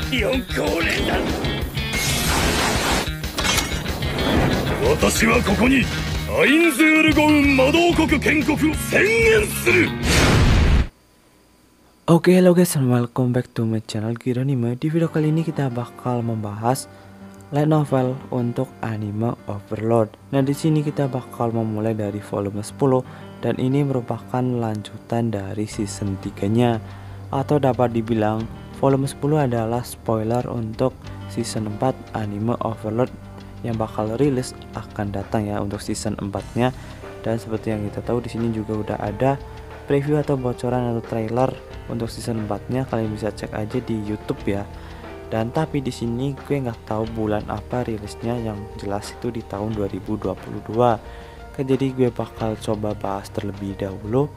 4光年だ。私はここにアインズールゴウン魔導国建国を宣言する。 Oke, hello guys and welcome back to my channel Kira Anime. Di video kali ini kita bakal membahas light novel untuk anime Overlord. Nah, di sini kita bakal memulai dari volume 10 dan ini merupakan lanjutan dari season 3-nya, atau dapat dibilang volume 10 adalah spoiler untuk season 4 anime Overlord yang bakal rilis akan datang ya untuk season 4-nya. Dan seperti yang kita tahu di sini juga udah ada preview atau bocoran atau trailer untuk season 4-nya. Kalian bisa cek aja di YouTube ya. Dan tapi di sini gue nggak tahu bulan apa rilisnya, yang jelas itu di tahun 2022. Jadi gue bakal coba bahas terlebih dahulu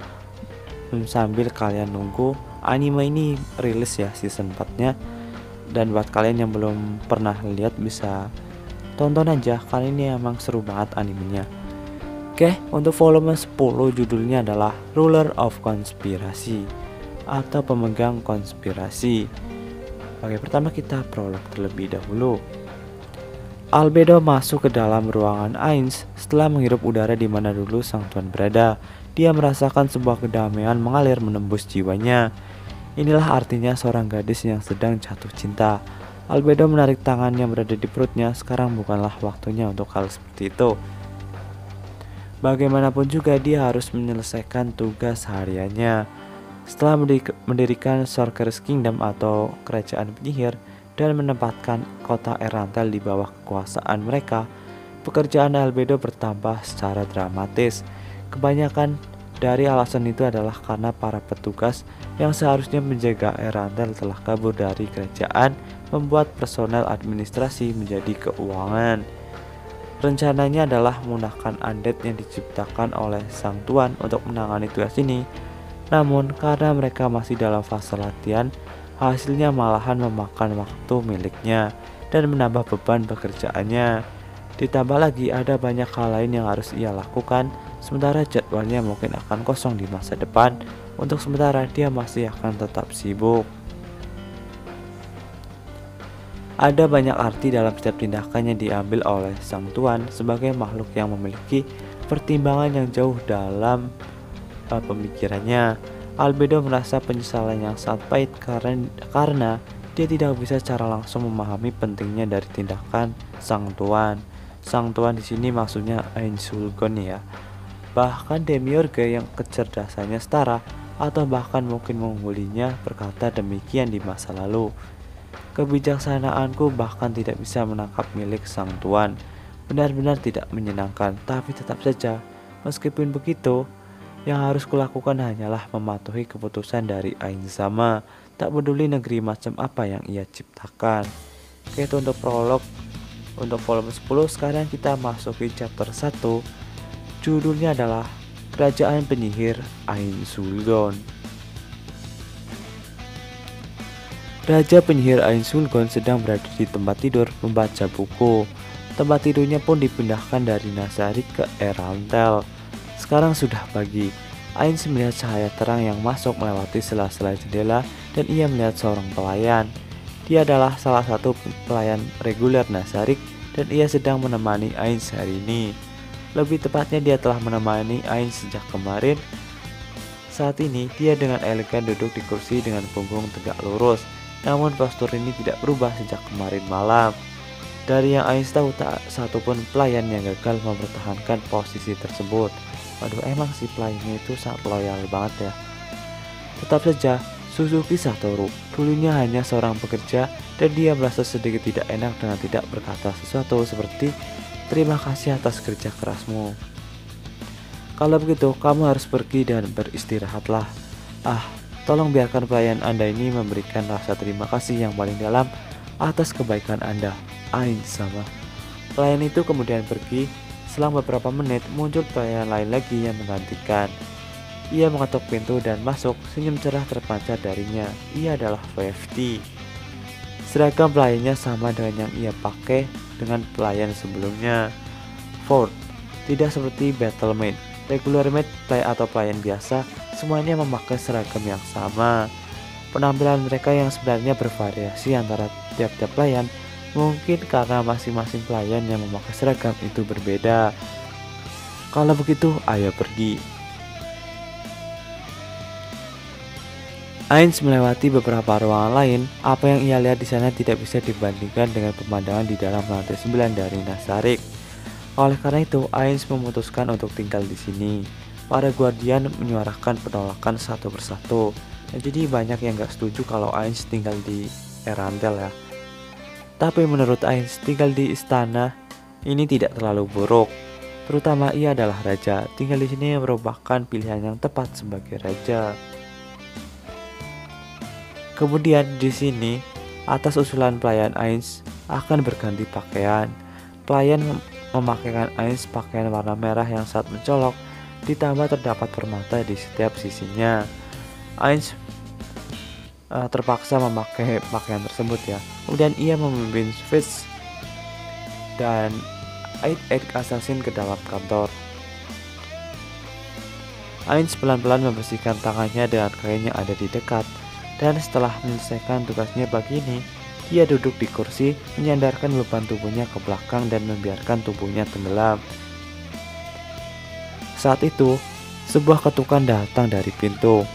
sambil kalian nunggu anime ini rilis ya season 4-nya. Dan buat kalian yang belum pernah lihat bisa tonton aja, kali ini emang seru banget animenya. Oke, untuk volume 10 judulnya adalah Ruler of Conspiracy atau pemegang konspirasi. Oke, pertama kita prolog terlebih dahulu. Albedo masuk ke dalam ruangan Ainz setelah menghirup udara di mana dulu sang tuan berada. Dia merasakan sebuah kedamaian mengalir menembus jiwanya. Inilah artinya seorang gadis yang sedang jatuh cinta. Albedo menarik tangan yang berada di perutnya. Sekarang bukanlah waktunya untuk hal seperti itu. Bagaimanapun juga dia harus menyelesaikan tugas hariannya. Setelah mendirikan Sorcerer's Kingdom atau kerajaan penyihir dan menempatkan kota Erantel di bawah kekuasaan mereka, pekerjaan Albedo bertambah secara dramatis. Kebanyakan dari alasan itu adalah karena para petugas yang seharusnya menjaga Erantel telah kabur dari kerajaan, membuat personel administrasi menjadi keuangan. Rencananya adalah menggunakan undead yang diciptakan oleh sang tuan untuk menangani tugas ini. Namun karena mereka masih dalam fase latihan, hasilnya malahan memakan waktu miliknya dan menambah beban pekerjaannya. Ditambah lagi ada banyak hal lain yang harus ia lakukan, sementara jadwalnya mungkin akan kosong di masa depan. Untuk sementara dia masih akan tetap sibuk. Ada banyak arti dalam setiap tindakan yang diambil oleh sang tuan sebagai makhluk yang memiliki pertimbangan yang jauh dalam pemikirannya. Albedo merasa penyesalan yang sangat pahit karena dia tidak bisa secara langsung memahami pentingnya dari tindakan sang tuan. Sang tuan di sini maksudnya Ainz Sulgon ya. Bahkan Demiurge yang kecerdasannya setara atau bahkan mungkin mengunggulinya berkata demikian di masa lalu. Kebijaksanaanku bahkan tidak bisa menangkap milik sang tuan. Benar-benar tidak menyenangkan, tapi tetap saja meskipun begitu, yang harus kulakukan hanyalah mematuhi keputusan dari Ainz Sama, tak peduli negeri macam apa yang ia ciptakan. Oke, itu untuk prolog untuk volume 10. Sekarang kita masuki chapter 1. Judulnya adalah Kerajaan Penyihir Ainz Sulgon. Raja penyihir Ainz Sulgon sedang berada di tempat tidur membaca buku. Tempat tidurnya pun dipindahkan dari Nazarik ke Erantel. Sekarang sudah pagi. Ainz melihat cahaya terang yang masuk melewati sela-sela jendela dan ia melihat seorang pelayan. Dia adalah salah satu pelayan reguler Nazarik dan ia sedang menemani Ainz hari ini. Lebih tepatnya dia telah menemani Ainz sejak kemarin. Saat ini dia dengan elegan duduk di kursi dengan punggung tegak lurus. Namun postur ini tidak berubah sejak kemarin malam. Dari yang Ainz tahu, tak satupun pelayan yang gagal mempertahankan posisi tersebut. Waduh, emang si pelayannya itu sangat loyal banget ya. Tetap saja, Suzuki Satoru dulunya hanya seorang pekerja dan dia merasa sedikit tidak enak dengan tidak berkata sesuatu seperti terima kasih atas kerja kerasmu. Kalau begitu, kamu harus pergi dan beristirahatlah. Tolong biarkan pelayan Anda ini memberikan rasa terima kasih yang paling dalam atas kebaikan Anda, Ainz Sama. Pelayan itu kemudian pergi. Selang beberapa menit muncul pelayan lain lagi yang menggantikan. Ia mengetuk pintu dan masuk, senyum cerah terpancar darinya. Ia adalah VFT. Seragam pelayannya sama dengan yang ia pakai dengan pelayan sebelumnya. Ford, tidak seperti Battlemaid, regular maid atau pelayan biasa, semuanya memakai seragam yang sama. Penampilan mereka yang sebenarnya bervariasi antara tiap-tiap pelayan, mungkin karena masing-masing pelayan yang memakai seragam itu berbeda. Kalau begitu, ayo pergi. Ainz melewati beberapa ruangan lain. Apa yang ia lihat di sana tidak bisa dibandingkan dengan pemandangan di dalam lantai 9 dari Nasarik. Oleh karena itu, Ainz memutuskan untuk tinggal di sini. Para guardian menyuarakan penolakan satu persatu. Jadi banyak yang gak setuju kalau Ainz tinggal di Erantel ya. Tapi menurut Ainz, tinggal di istana ini tidak terlalu buruk. Terutama ia adalah raja. Tinggal di sini merupakan pilihan yang tepat sebagai raja. Kemudian di sini, atas usulan pelayan Ainz akan berganti pakaian. Pelayan memakaikan Ainz pakaian warna merah yang sangat mencolok, ditambah terdapat permata di setiap sisinya. Ainz terpaksa memakai pakaian tersebut ya. Kemudian ia memimpin Sphinx dan 8 assassin ke dalam kantor. Ainz pelan-pelan membersihkan tangannya dengan kain yang ada di dekat. Dan setelah menyelesaikan tugasnya pagi ini, dia duduk di kursi, menyandarkan beban tubuhnya ke belakang dan membiarkan tubuhnya tenggelam. Saat itu, sebuah ketukan datang dari pintu.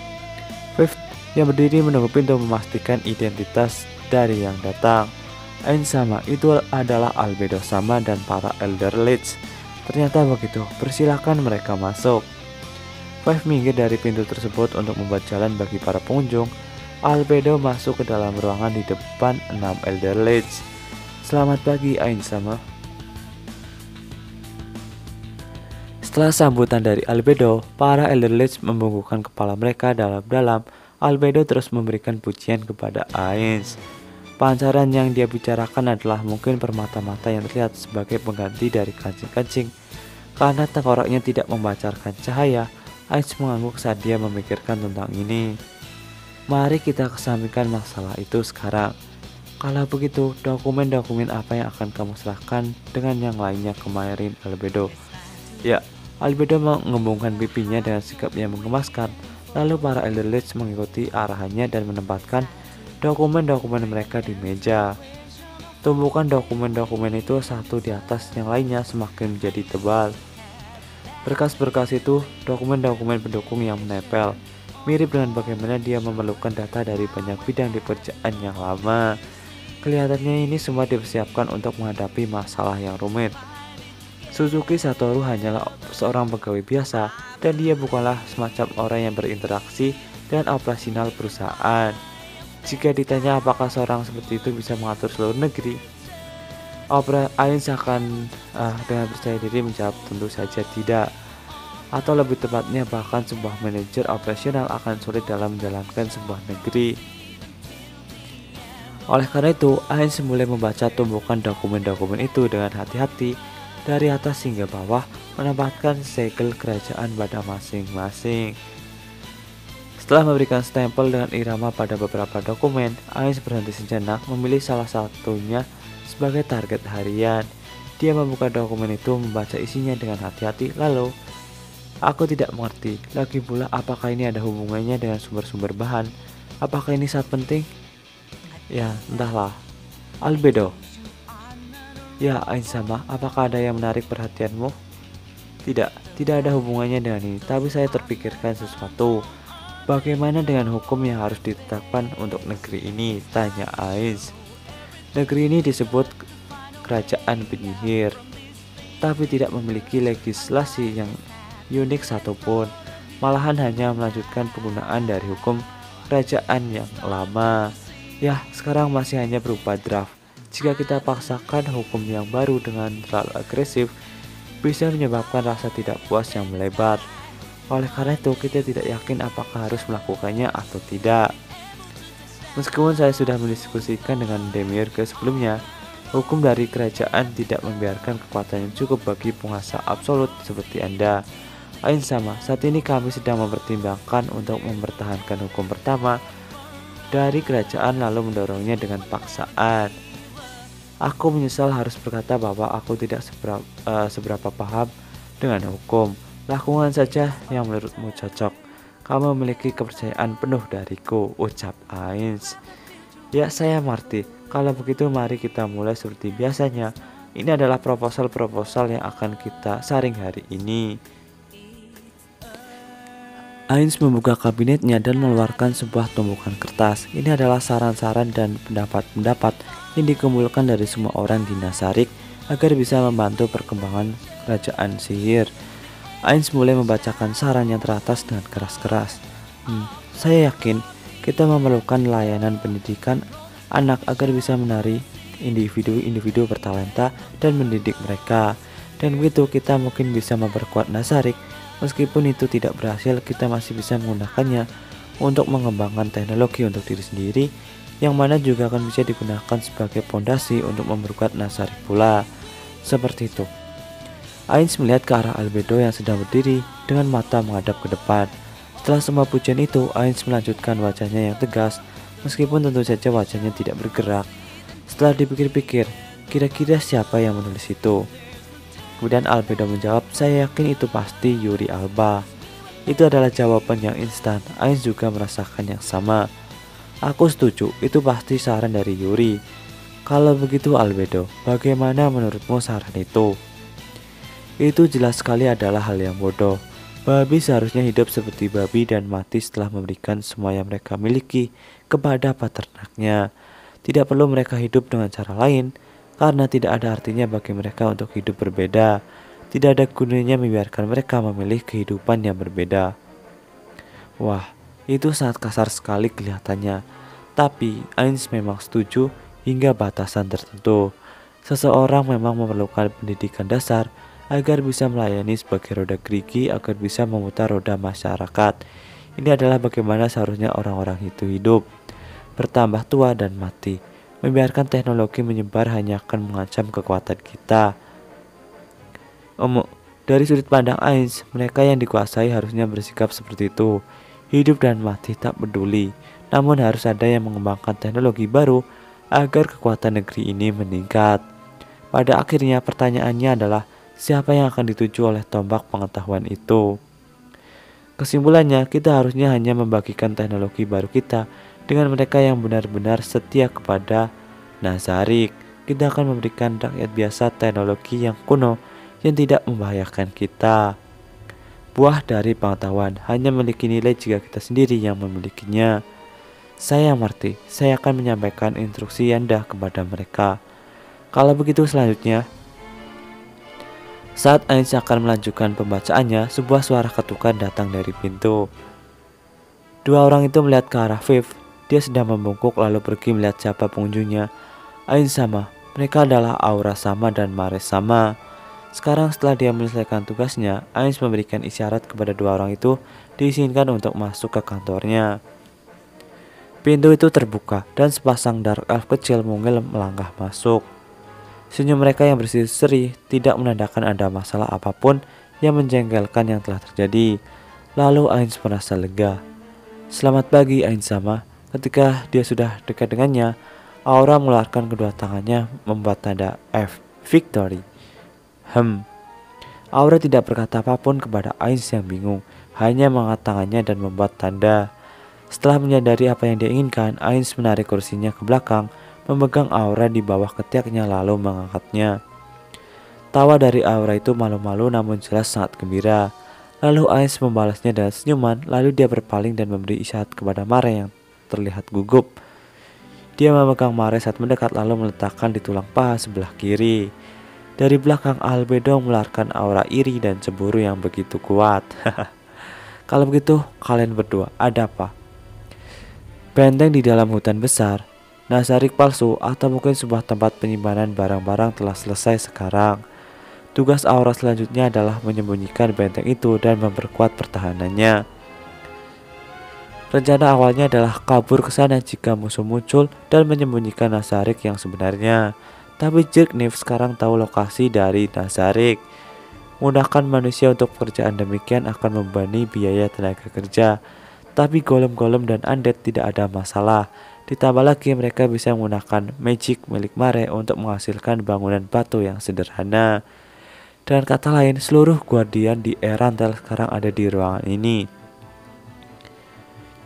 Fifth yang berdiri menunggu pintu memastikan identitas dari yang datang. Ainz sama, itu adalah Albedo sama dan para Elder Lights. Ternyata begitu, persilakan mereka masuk. Five minggir dari pintu tersebut untuk membuat jalan bagi para pengunjung. Albedo masuk ke dalam ruangan di depan 6 Elder Lights. Selamat pagi, Ainz sama. Setelah sambutan dari Albedo, para Elder Lights membungkukkan kepala mereka dalam-dalam. Albedo terus memberikan pujian kepada Ainz. Pancaran yang dia bicarakan adalah mungkin permata-mata yang terlihat sebagai pengganti dari kancing-kancing. Karena tengkoraknya tidak memancarkan cahaya, Ainz mengangguk saat dia memikirkan tentang ini. Mari kita kesampingkan masalah itu sekarang. Kalau begitu, dokumen-dokumen apa yang akan kamu serahkan dengan yang lainnya kemarin, Albedo? Ya, Albedo mengembungkan pipinya dengan sikap yang menggemaskan. Lalu para Elder Lights mengikuti arahannya dan menempatkan dokumen-dokumen mereka di meja. Tumpukan dokumen-dokumen itu satu di atas yang lainnya semakin menjadi tebal. Berkas-berkas itu dokumen-dokumen pendukung yang menempel. Mirip dengan bagaimana dia memerlukan data dari banyak bidang di pekerjaan yang lama. Kelihatannya ini semua dipersiapkan untuk menghadapi masalah yang rumit. Suzuki Satoru hanyalah seorang pegawai biasa dan dia bukanlah semacam orang yang berinteraksi dengan operasional perusahaan. Jika ditanya apakah seorang seperti itu bisa mengatur seluruh negeri, Ainz akan dengan percaya diri menjawab tentu saja tidak. Atau lebih tepatnya bahkan sebuah manajer operasional akan sulit dalam menjalankan sebuah negeri. Oleh karena itu, Ainz mulai membaca tumpukan dokumen-dokumen itu dengan hati-hati dari atas hingga bawah, menempatkan segel kerajaan pada masing-masing. Setelah memberikan stempel dengan irama pada beberapa dokumen, Ainz berhenti sejenak memilih salah satunya sebagai target harian. Dia membuka dokumen itu, membaca isinya dengan hati-hati, lalu aku tidak mengerti. Lagi pula, apakah ini ada hubungannya dengan sumber-sumber bahan? Apakah ini sangat penting? Ya, entahlah. Albedo. Ya, Ainz sama, apakah ada yang menarik perhatianmu? Tidak ada hubungannya dengan ini, tapi saya terpikirkan sesuatu. Bagaimana dengan hukum yang harus ditetapkan untuk negeri ini? Tanya Ainz. Negeri ini disebut kerajaan penyihir, tapi tidak memiliki legislasi yang unik satupun. Malahan hanya melanjutkan penggunaan dari hukum kerajaan yang lama. Ya, sekarang masih hanya berupa draft. Jika kita paksakan hukum yang baru dengan terlalu agresif, bisa menyebabkan rasa tidak puas yang melebar. Oleh karena itu, kita tidak yakin apakah harus melakukannya atau tidak. Meskipun saya sudah mendiskusikan dengan Demiurge sebelumnya, hukum dari kerajaan tidak membiarkan kekuatan yang cukup bagi penguasa absolut seperti Anda. Ainz sama, saat ini kami sedang mempertimbangkan untuk mempertahankan hukum pertama dari kerajaan lalu mendorongnya dengan paksaan. Aku menyesal harus berkata bahwa aku tidak seberapa paham dengan hukum. Lakukan saja yang menurutmu cocok. Kamu memiliki kepercayaan penuh dariku, ucap Ainz. Ya, saya Marty. Kalau begitu mari kita mulai seperti biasanya. Ini adalah proposal-proposal yang akan kita saring hari ini. Ainz membuka kabinetnya dan mengeluarkan sebuah tumpukan kertas. Ini adalah saran-saran dan pendapat-pendapat yang dikumpulkan dari semua orang di Nazarik agar bisa membantu perkembangan kerajaan sihir. Ainz mulai membacakan saran yang teratas dengan keras-keras. Saya yakin kita memerlukan layanan pendidikan anak agar bisa menarik individu-individu bertalenta dan mendidik mereka. Dan begitu kita mungkin bisa memperkuat Nazarik. Meskipun itu tidak berhasil, kita masih bisa menggunakannya untuk mengembangkan teknologi untuk diri sendiri, yang mana juga akan bisa digunakan sebagai fondasi untuk memperkuat Nazarik pula. Seperti itu. Ainz melihat ke arah Albedo yang sedang berdiri dengan mata menghadap ke depan. Setelah semua pujian itu, Ainz melanjutkan wajahnya yang tegas, meskipun tentu saja wajahnya tidak bergerak. Setelah dipikir-pikir, kira-kira siapa yang menulis itu? Kemudian Albedo menjawab, saya yakin itu pasti Yuri Alba. Itu adalah jawaban yang instan. Ainz juga merasakan yang sama. Aku setuju, itu pasti saran dari Yuri. Kalau begitu Albedo, bagaimana menurutmu saran itu? Itu jelas sekali adalah hal yang bodoh. Babi seharusnya hidup seperti babi dan mati setelah memberikan semua yang mereka miliki kepada peternaknya. Tidak perlu mereka hidup dengan cara lain, karena tidak ada artinya bagi mereka untuk hidup berbeda. Tidak ada gunanya membiarkan mereka memilih kehidupan yang berbeda. Wah, itu sangat kasar sekali kelihatannya. Tapi Ainz memang setuju hingga batasan tertentu. Seseorang memang memerlukan pendidikan dasar agar bisa melayani sebagai roda gerigi, agar bisa memutar roda masyarakat. Ini adalah bagaimana seharusnya orang-orang itu hidup, bertambah tua dan mati. Membiarkan teknologi menyebar hanya akan mengancam kekuatan kita. Dari sudut pandang Ainz, mereka yang dikuasai harusnya bersikap seperti itu. Hidup dan mati tak peduli, namun harus ada yang mengembangkan teknologi baru agar kekuatan negeri ini meningkat. Pada akhirnya pertanyaannya adalah, siapa yang akan dituju oleh tombak pengetahuan itu? Kesimpulannya, kita harusnya hanya membagikan teknologi baru kita dengan mereka yang benar-benar setia kepada Nazarik. Kita akan memberikan rakyat biasa teknologi yang kuno yang tidak membahayakan kita. Buah dari pengetahuan hanya memiliki nilai jika kita sendiri yang memilikinya. Saya Marty, saya akan menyampaikan instruksi Anda kepada mereka. Kalau begitu selanjutnya, saat Ainz akan melanjutkan pembacaannya, sebuah suara ketukan datang dari pintu. Dua orang itu melihat ke arah Viv. Dia sedang membungkuk lalu pergi melihat siapa pengunjungnya. Ainz sama, mereka adalah Aura sama dan Mares sama. Sekarang setelah dia menyelesaikan tugasnya, Ainz memberikan isyarat kepada dua orang itu diizinkan untuk masuk ke kantornya. Pintu itu terbuka dan sepasang Dark Elf kecil mungil melangkah masuk. Senyum mereka yang berseri-seri tidak menandakan ada masalah apapun yang menjengkelkan yang telah terjadi. Lalu Ainz merasa lega. Selamat pagi Ainz sama. Ketika dia sudah dekat dengannya, Aura mengeluarkan kedua tangannya membuat tanda F, Victory. Aura tidak berkata apapun kepada Ainz yang bingung, hanya mengangkat tangannya dan membuat tanda. Setelah menyadari apa yang dia inginkan, Ainz menarik kursinya ke belakang, memegang Aura di bawah ketiaknya lalu mengangkatnya. Tawa dari Aura itu malu-malu namun jelas sangat gembira. Lalu Ainz membalasnya dengan senyuman, lalu dia berpaling dan memberi isyarat kepada Mare yang terlihat gugup. Dia memegang Mare saat mendekat lalu meletakkan di tulang paha sebelah kiri. Dari belakang Albedo mengeluarkan aura iri dan cemburu yang begitu kuat. Kalau begitu, kalian berdua ada apa? Benteng di dalam hutan besar, Nazarik palsu, atau mungkin sebuah tempat penyimpanan barang-barang telah selesai sekarang. Tugas Aura selanjutnya adalah menyembunyikan benteng itu dan memperkuat pertahanannya. Rencana awalnya adalah kabur ke sana jika musuh muncul dan menyembunyikan Nazarik yang sebenarnya. Tapi Jerknif sekarang tahu lokasi dari Nazarik. Menggunakan manusia untuk pekerjaan demikian akan membebani biaya tenaga kerja. Tapi golem-golem dan undead tidak ada masalah. Ditambah lagi mereka bisa menggunakan magic milik Mare untuk menghasilkan bangunan batu yang sederhana. Dengan kata lain, seluruh guardian di Erantel sekarang ada di ruangan ini.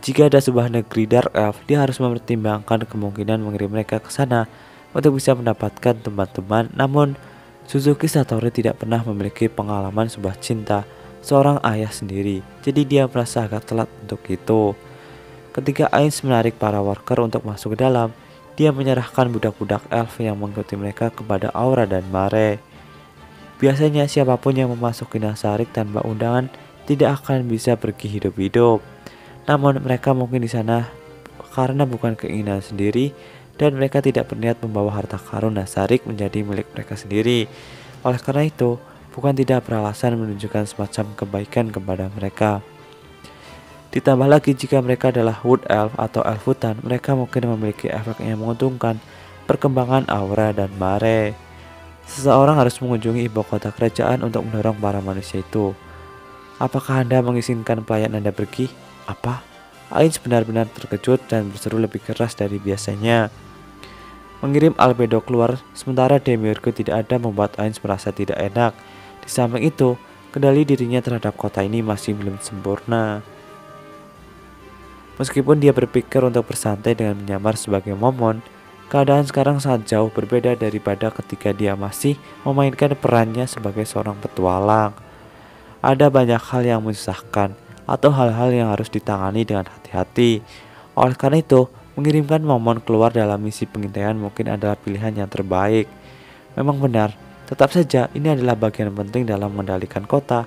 Jika ada sebuah negeri Dark Elf, dia harus mempertimbangkan kemungkinan mengirim mereka ke sana untuk bisa mendapatkan teman-teman. Namun, Suzuki Satori tidak pernah memiliki pengalaman sebuah cinta seorang ayah sendiri, jadi dia merasa agak telat untuk itu. Ketika Ainz menarik para worker untuk masuk ke dalam, dia menyerahkan budak-budak elf yang mengikuti mereka kepada Aura dan Mare. Biasanya siapapun yang memasuki Nasarik tanpa undangan tidak akan bisa pergi hidup-hidup. Namun mereka mungkin di sana karena bukan keinginan sendiri dan mereka tidak berniat membawa harta karun Nasarik menjadi milik mereka sendiri. Oleh karena itu, bukan tidak beralasan menunjukkan semacam kebaikan kepada mereka. Ditambah lagi jika mereka adalah Wood Elf atau elf hutan, mereka mungkin memiliki efek yang menguntungkan perkembangan Aura dan Mare. Seseorang harus mengunjungi ibu kota kerajaan untuk mendorong para manusia itu. Apakah Anda mengizinkan pelayan Anda pergi? Apa? Ainz benar-benar terkejut dan berseru lebih keras dari biasanya. Mengirim Albedo keluar sementara Demiurge tidak ada membuat Ainz merasa tidak enak. Di samping itu, kendali dirinya terhadap kota ini masih belum sempurna. Meskipun dia berpikir untuk bersantai dengan menyamar sebagai momon, keadaan sekarang sangat jauh berbeda daripada ketika dia masih memainkan perannya sebagai seorang petualang. Ada banyak hal yang menyusahkan atau hal-hal yang harus ditangani dengan hati-hati. Oleh karena itu, mengirimkan momon keluar dalam misi pengintaian mungkin adalah pilihan yang terbaik. Memang benar, tetap saja ini adalah bagian penting dalam mengendalikan kota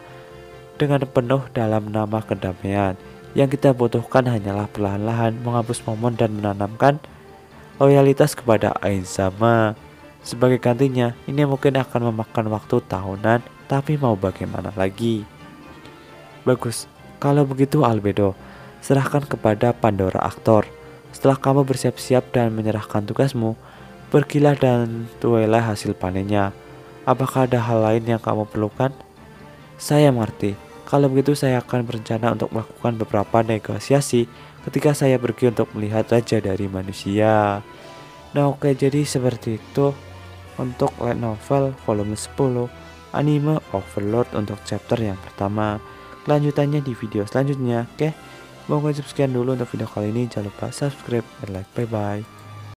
dengan penuh dalam nama kedamaian. Yang kita butuhkan hanyalah perlahan-lahan menghapus momon dan menanamkan loyalitas kepada Ainzama. Sebagai gantinya, ini mungkin akan memakan waktu tahunan, tapi mau bagaimana lagi? Bagus, kalau begitu Albedo, serahkan kepada Pandora Aktor. Setelah kamu bersiap-siap dan menyerahkan tugasmu, pergilah dan tuailah hasil panennya. Apakah ada hal lain yang kamu perlukan? Saya mengerti. Kalau begitu saya akan berencana untuk melakukan beberapa negosiasi ketika saya pergi untuk melihat Raja dari Manusia. Nah oke, jadi seperti itu untuk light novel volume 10 Anime Overlord untuk chapter yang pertama. Kelanjutannya di video selanjutnya. Oke, monggo sekian dulu untuk video kali ini. Jangan lupa subscribe dan like. Bye bye.